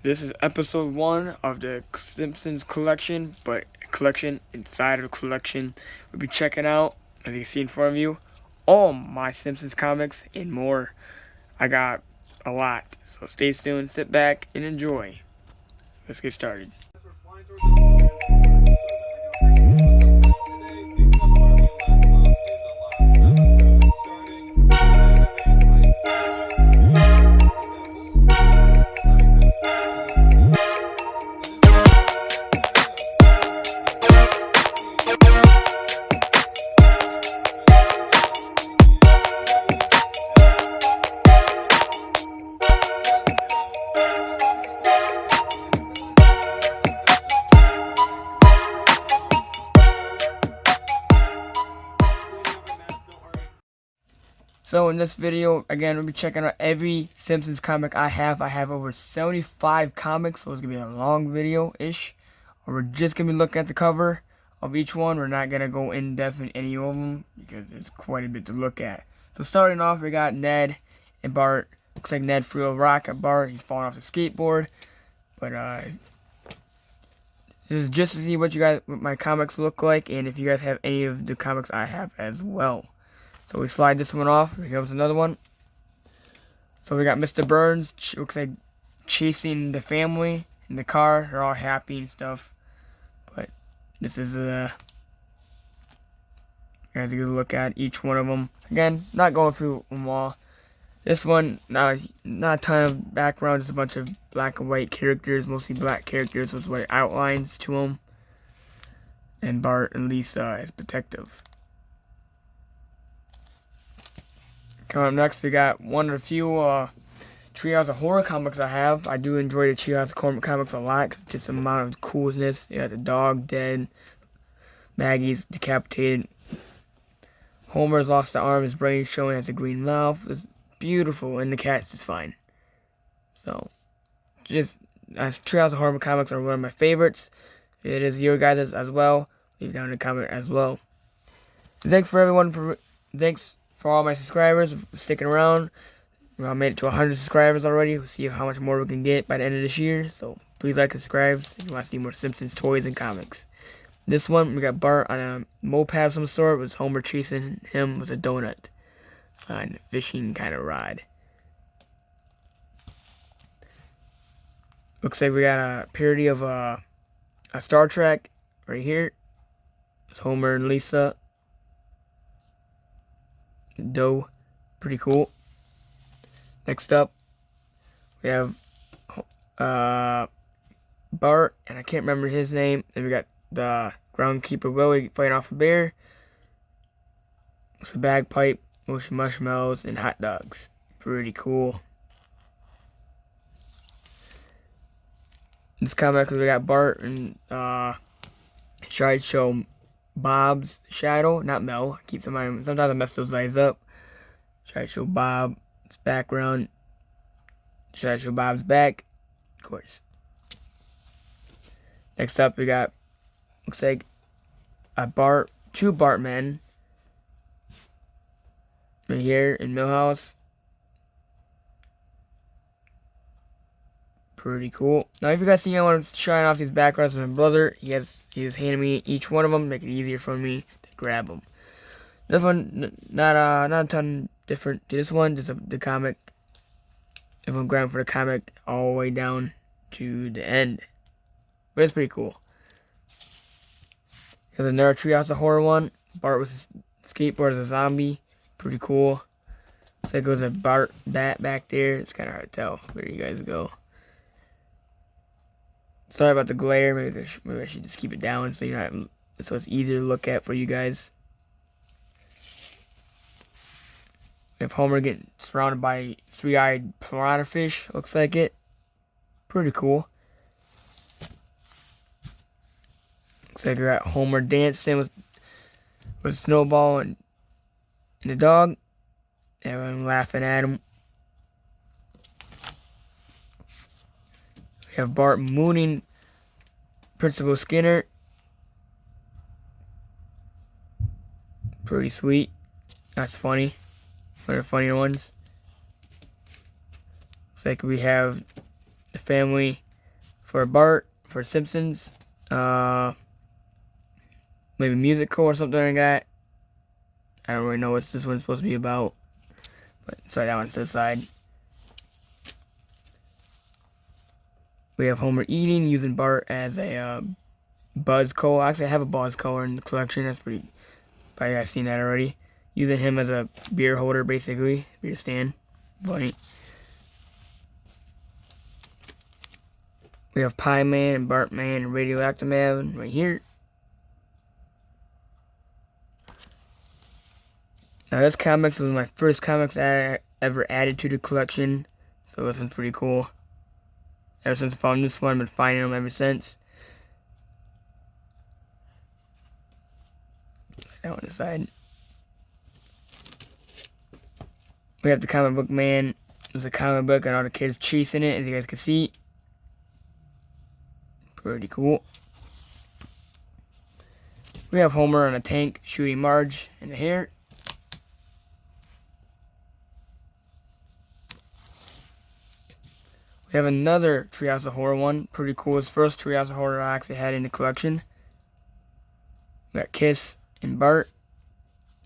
This is episode 1 of the Simpsons collection, but a collection inside of a collection. We'll be checking out, as you can see in front of you, all my Simpsons comics and more. I got a lot, so stay tuned, sit back, and enjoy. Let's get started. So in this video, again, we'll be checking out every Simpsons comic I have. I have over 75 comics, so it's going to be a long video-ish. We're just going to be looking at the cover of each one. We're not going to go in depth in any of them because there's quite a bit to look at. So starting off, we got Ned and Bart. Looks like Ned threw a rock at Bart. He's falling off the skateboard. But this is just to see what my comics look like, and if you guys have any of the comics I have as well. So we slide this one off. Here comes another one. So we got Mr. Burns. Looks like chasing the family in the car. They're all happy and stuff. But this is you guys get a look at each one of them. Again, not going through them all. This one, not a ton of background. Just a bunch of black and white characters, mostly black characters with white outlines to them. And Bart and Lisa as protective. Coming up next, we got one of the few Treehouse of Horror comics I have. I do enjoy the Treehouse of Horror comics a lot. Just the amount of coolness. You got the dog dead, Maggie's decapitated, Homer's lost the arm, his brain showing as a green mouth. It's beautiful, and the cat's just fine. So, just Treehouse of Horror comics are one of my favorites. It is your guys' as well. Leave down in the comment as well. Thanks for all my subscribers sticking around. I made it to 100 subscribers already. We'll see how much more we can get by the end of this year. So please like and subscribe if you want to see more Simpsons toys and comics. This one, we got Bart on a moped of some sort with Homer chasing him with a donut on a fishing kind of ride. Looks like we got a parody of a Star Trek right here. It's Homer and Lisa. Dough, pretty cool. Next up, we have Bart, and I can't remember his name. Then we got the groundkeeper Willie fighting off a bear. It's a bagpipe, motion marshmallows, and hot dogs. Pretty cool. This comic, we got Bart and tried to show Bob's shadow, not Mel. Sometimes I mess those guys up. Try to show Bob's background. Try to show Bob's back. Of course. Next up, we got, looks like two Bartmen right here in Millhouse. Pretty cool. Now, if you guys see anyone showing off these backgrounds with my brother, he is handing me each one of them, make it easier for me to grab them. This one, not a ton different to this one, just the comic. If I'm grabbing for the comic all the way down to the end, but it's pretty cool. There's another Treehouse of Horror one. Bart with his skateboard as a zombie, pretty cool. So it goes a Bart bat back there. It's kind of hard to tell where you guys go. Sorry about the glare. Maybe I should just keep it down so so it's easier to look at for you guys. If Homer getting surrounded by three-eyed piranha fish, looks like it. Pretty cool. Looks like we got Homer dancing with Snowball and the dog. Everyone laughing at him. We have Bart mooning Principal Skinner. Pretty sweet. That's funny. One of the funnier ones. Looks like we have the family for Bart, for Simpsons, maybe musical or something like that. I don't really know what this one's supposed to be about, but sorry, that one's to the side. We have Homer eating, using Bart as a buzz collar. Actually, I have a buzz collar in the collection. That's pretty. Probably guys seen that already. Using him as a beer holder, basically, beer stand. Funny. We have Pie Man and Bart Man and Radioactive Man right here. Now this comics was my first comics I ever added to the collection, so this one's pretty cool. Ever since I found this one, I've been finding them ever since. That one aside. We have the comic book man. There's a comic book and all the kids chasing it, as you guys can see. Pretty cool. We have Homer on a tank shooting Marge in the hair. We have another Treehouse of Horror one. Pretty cool. It's the first Treehouse of Horror I actually had in the collection. We got Kiss and Bart.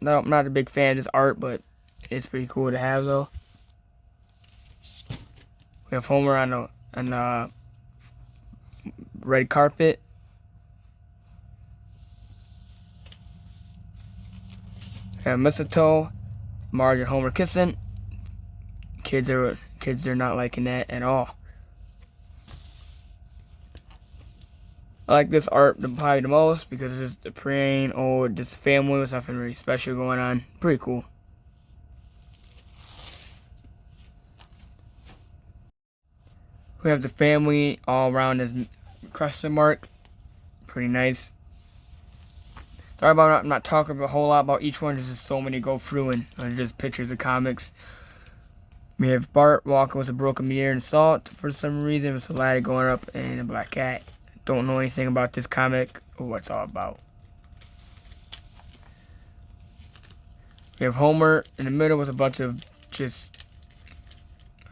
No, I'm not a big fan of this art, but it's pretty cool to have though. We have Homer on a red carpet. We have Mistletoe, Marge and Homer kissing. Kids are not liking that at all. I like this art probably the most because it's just a plain old just family with nothing really special going on. Pretty cool. We have the family all around this question mark. Pretty nice. Sorry about I'm not talking a whole lot about each one. There's just so many to go through, and there's just pictures of comics. We have Bart walking with a broken mirror and salt for some reason. With a ladder going up and a black cat. Don't know anything about this comic or what it's all about. We have Homer in the middle with a bunch of just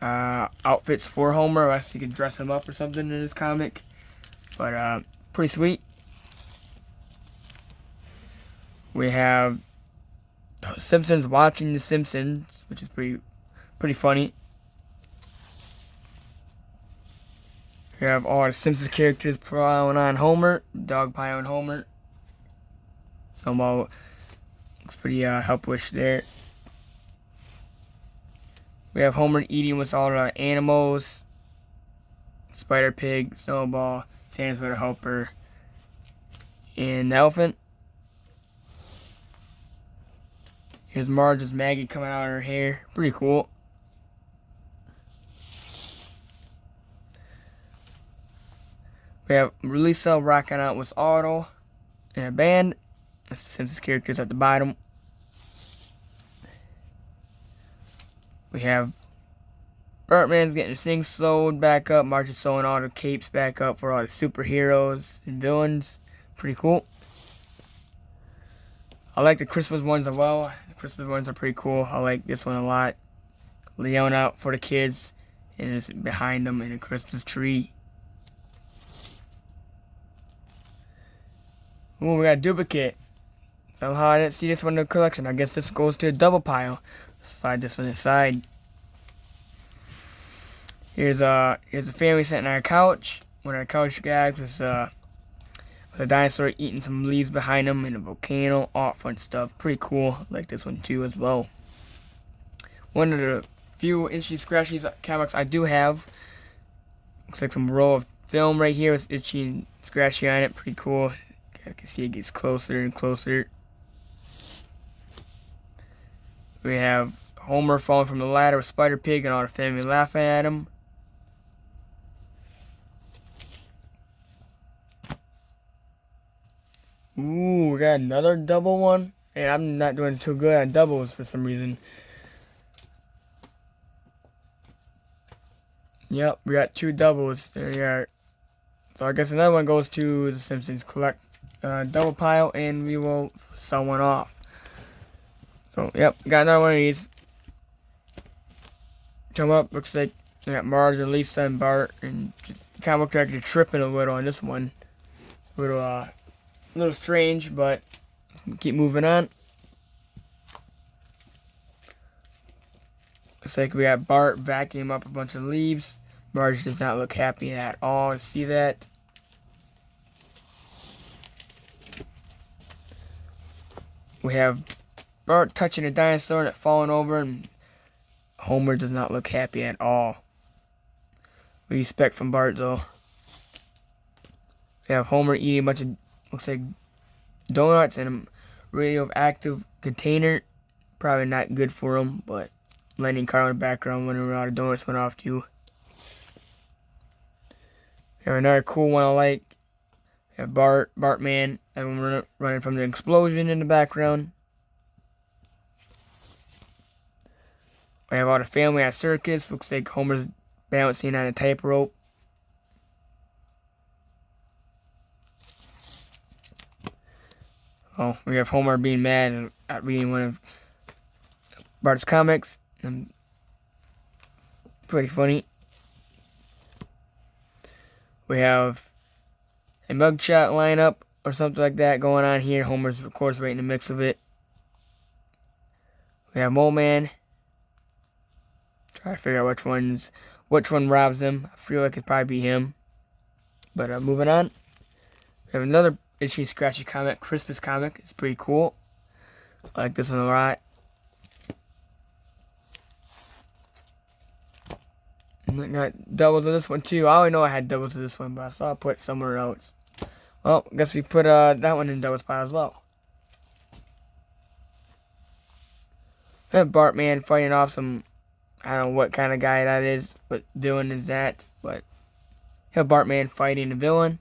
outfits for Homer. I guess you can dress him up or something in this comic. But pretty sweet. We have Simpsons watching The Simpsons, which is pretty funny. We have all the Simpsons characters piling on Homer, dog pile on Homer. Snowball looks pretty helpless there. We have Homer eating with all the animals. Spider Pig, Snowball, Santa's Little Helper, and the elephant. Here's Marge's Maggie coming out of her hair. Pretty cool. We have Lisa rocking out with Otto in a band. That's the Simpsons characters at the bottom. We have Bartman's getting his things sewed back up. Marge is sewing all the capes back up for all the superheroes and villains. Pretty cool. I like the Christmas ones as well. The Christmas ones are pretty cool. I like this one a lot. Yelling out for the kids, and it's behind them in a Christmas tree. Ooh, we got a duplicate. Somehow I didn't see this one in the collection. I guess this goes to a double pile. Slide this one aside. Here's a family sitting on a couch. One of the couch gags is with a dinosaur eating some leaves behind him and a volcano. All fun stuff. Pretty cool. I like this one too as well. One of the few itchy scratchy comics I do have. Looks like some roll of film right here with itchy and scratchy on it. Pretty cool. I can see it gets closer and closer. We have Homer falling from the ladder with Spider Pig and all the family laughing at him. Ooh, we got another double one. And I'm not doing too good on doubles for some reason. Yep, we got two doubles. There you are. So I guess another one goes to the Simpsons collect double pile, and we will sell one off. So, yep, got another one of these. Come up, looks like We got Marge and Lisa and Bart, and just kind of looked like they're tripping a little on this one. It's a little strange, but keep moving on. Looks like we got Bart vacuuming up a bunch of leaves. Marge does not look happy at all to see that. We have Bart touching a dinosaur and it falling over, and Homer does not look happy at all. What do you expect from Bart, though? We have Homer eating a bunch of, looks like, donuts in a radioactive container. Probably not good for him, but Lenny Carl in the background wondering where all the donuts went off to. We have another cool one I like. We have Bartman, everyone running from the explosion in the background. We have all the family at a circus. Looks like Homer's balancing on a tightrope. Oh, we have Homer being mad at reading one of Bart's comics. Pretty funny. We have a mugshot lineup or something like that going on here. Homer's, of course, right in the mix of it. We have Mole Man. Try to figure out which one robs him. I feel like it'd probably be him. But moving on. We have another itchy scratchy comic, Christmas comic. It's pretty cool. I like this one a lot. And I got doubles of this one too. I already know I had doubles of this one, but I saw it put somewhere else. Well, I guess we put that one in doubles pile as well. We have Bartman fighting off some, I don't know what kind of guy that is, what villain is that, but we have Bartman fighting the villain.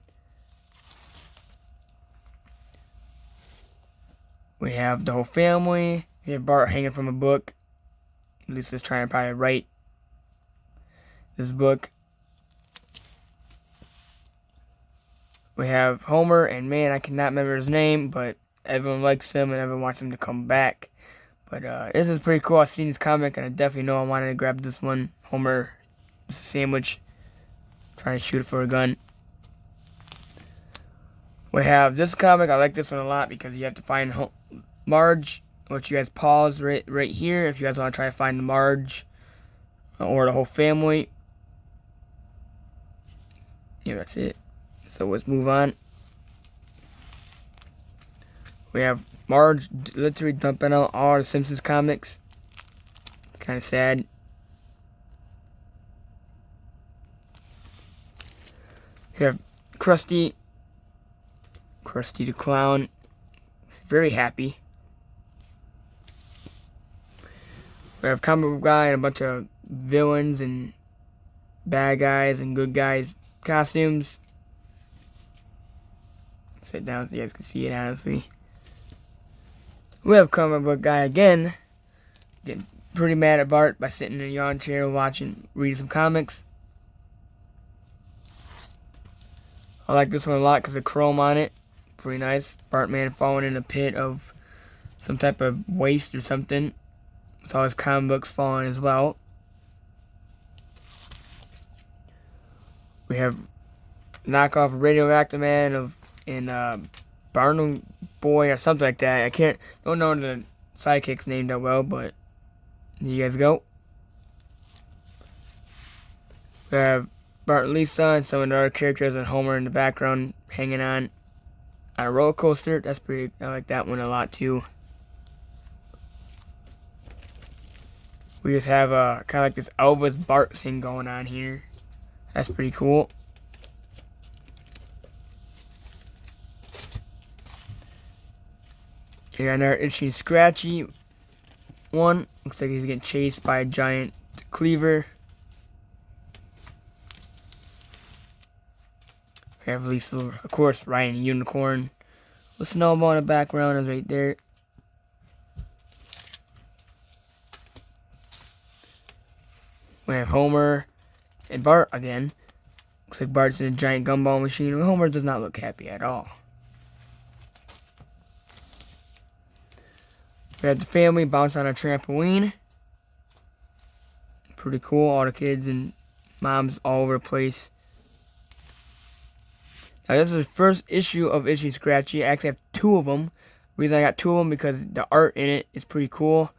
We have the whole family. We have Bart hanging from a book. Lisa's trying to probably write this book. We have Homer, and man, I cannot remember his name, but everyone likes him and everyone wants him to come back. But this is pretty cool. I've seen this comic, and I definitely know I wanted to grab this one. Homer, just a sandwich, trying to shoot it for a gun. We have this comic. I like this one a lot because you have to find Marge. Which you guys pause right here if you guys want to try to find Marge or the whole family. Yeah, that's it. So let's move on. We have Marge literally dumping out all the Simpsons comics. It's kind of sad. We have Krusty the Clown. Very happy. We have Comic Book Guy and a bunch of villains and bad guys and good guys costumes. Sit down so you guys can see it honestly. We have Comic Book Guy again, getting pretty mad at Bart by sitting in a yawn chair reading some comics. I like this one a lot because of chrome on it. Pretty nice. Bartman falling in a pit of some type of waste or something. With all his comic books falling as well. We have knockoff Radioactive Man and Barnum Boy or something like that. Don't know the sidekick's name that well, but here you guys go. We have Bart and Lisa and some of the other characters and Homer in the background hanging on a roller coaster. That's pretty. I like that one a lot too. We just have kind of like this Elvis Bart thing going on here. That's pretty cool. Here another itchy scratchy one. Looks like he's getting chased by a giant cleaver. We have Lisa, of course, riding a unicorn. The snowball in the background is right there. We have Homer and Bart again. Looks like Bart's in a giant gumball machine. Homer does not look happy at all. We have the family bounce on a trampoline. Pretty cool. All the kids and Mom's all over the place. Now this is the first issue of Itchy and Scratchy. I actually have 2 of them. The reason I got 2 of them because the art in it is pretty cool.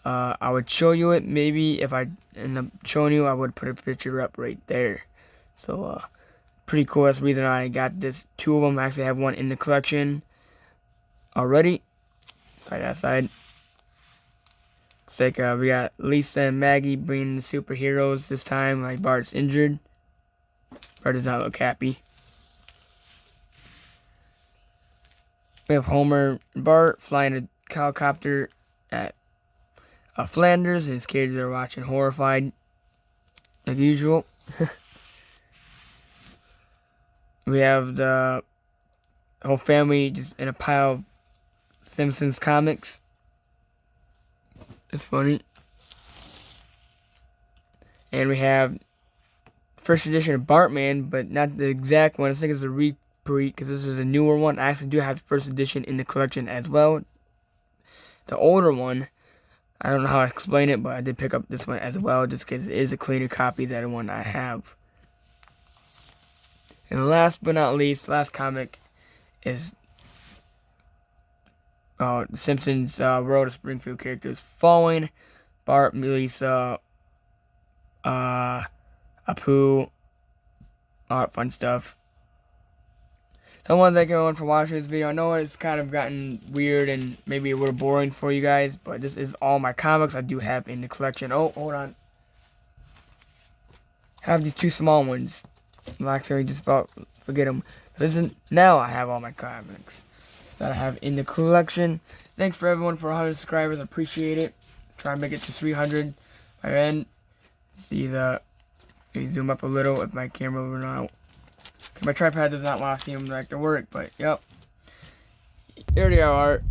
I would show you it. Maybe if I end up showing you, I would put a picture up right there. So pretty cool. That's the reason I got this. 2 of them. I actually have one in the collection already. Side that side. It's like we got Lisa and Maggie bringing the superheroes this time. Like Bart's injured. Bart does not look happy. We have Homer and Bart flying a helicopter at Flanders, and his kids are watching horrified, like usual. We have the whole family just in a pile of Simpsons comics. It's funny. And we have first edition of Bartman, but not the exact one. I think it's a reprint because this is a newer one. I actually do have the first edition in the collection as well. The older one, I don't know how to explain it, but I did pick up this one as well just because it is a cleaner copy than the one I have. And last but not least, last comic is The Simpsons World of Springfield characters following Bart, Lisa, Apu, all that fun stuff. So I want to thank everyone for watching this video. I know it's kind of gotten weird and maybe a little boring for you guys, but this is all my comics I do have in the collection. Oh, hold on. I have these 2 small ones. I'm actually just about forget them. Now I have all my comics that I have in the collection. Thanks for everyone for 100 subscribers. I appreciate it. Try and make it to 300 by then. See the. Let me zoom up a little if my camera will run out. My tripod does not want to seem like to work, but yep. There they are.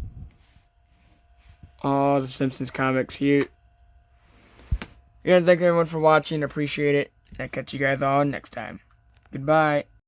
All the Simpsons comics here. Again, thank everyone for watching. Appreciate it. I'll catch you guys all next time. Goodbye.